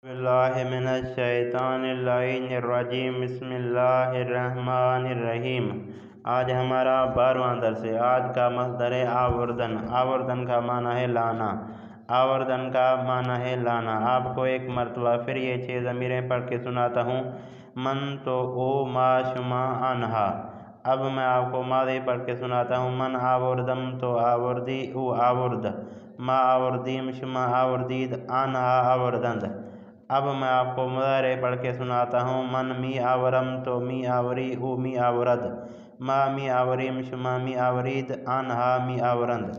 बिस्मिल्लाहिर्रहमानिर्रहीम। बिस्मिल्लाहिर्रहमानिर्रहीम। आज हमारा 12वां दर्स है। आज का मसदर है आवर्दन। आवर्दन का माना है लाना। आवर्दन का माना है लाना। आपको एक मरतबा फिर ये 6 ज़मीरें पढ़ के सुनाता हूँ। मन तो ओ मा शुमा अनहा। अब मैं आपको मादी पढ़ के सुनाता हूँ। मन आवर्दम तो आवर्दी उ आवर्द, मा आवर्दीम शुमा आवर्दीद अनहा आवर्दंद। अब मैं आपको मुज़ारे पढ़ के सुनाता हूँ। मन मी आवरम तो मी आवरी उ मी आवरद, मा मी आवरीम शुमा मी आवरीद अनहा मी आवरंद।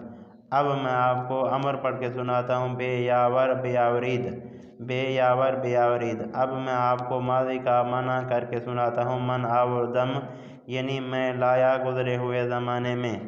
अब मैं आपको अमर पढ़ के सुनाता हूँ। बे यावर बे आवरीद, बे यावर बे आवरीद। अब मैं आपको माज़ी का माना करके सुनाता हूँ। मन आवरदम यानी मैं लाया गुज़रे हुए ज़माने में,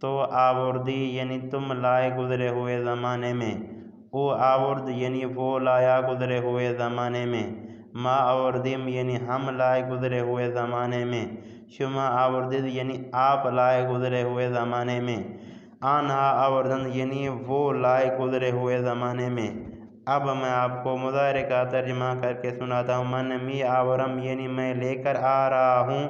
तो आवरदी यानी तुम लाए गुज़रे हुए ज़माने में, ओ आवर्द यानी वो लाया गुज़रे हुए ज़माने में, मा आवर्दिम यानी हम लाए गुज़रे हुए ज़माने में, शुमा आवर्दिद यानी आप लाए गुज़रे हुए ज़माने में, आनहा आवर्दन यानी वो लाए गुज़रे हुए ज़माने में। अब मैं आपको मुज़ारे का तर्जमा करके सुनाता हूँ। मन मी आवरम यानी मैं लेकर आ रहा हूँ,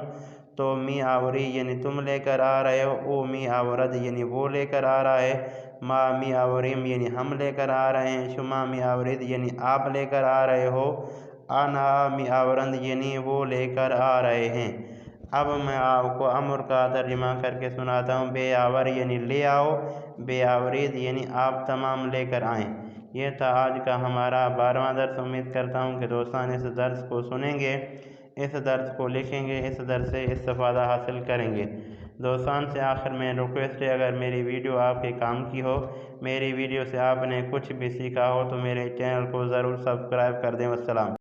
तो मी आवरी यानी तुम लेकर आ रहे हो, ओ मी आवरद यानी वो लेकर आ रहा है, मा मी आवरीम यानी हम लेकर आ रहे हैं, शुमा मी आवरिद यानी आप लेकर आ रहे हो, आना मी आवरंद यानी वो लेकर आ रहे हैं। अब मैं आपको अमर का तर्जमा करके सुनाता हूँ। बे आवर यानी ले आओ, बे आवरीद यानी आप तमाम लेकर आएँ। ये था आज का हमारा 12वां दर्स। उम्मीद करता हूँ कि दोस्तान इस दर्स को सुनेंगे, इस दर्स को लिखेंगे, इस दर्स से इस्तिफ़ादा हासिल करेंगे। दोस्तान से आखिर में रिक्वेस्ट है, अगर मेरी वीडियो आपके काम की हो, मेरी वीडियो से आपने कुछ भी सीखा हो, तो मेरे चैनल को ज़रूर सब्सक्राइब कर दें। वस्सलाम।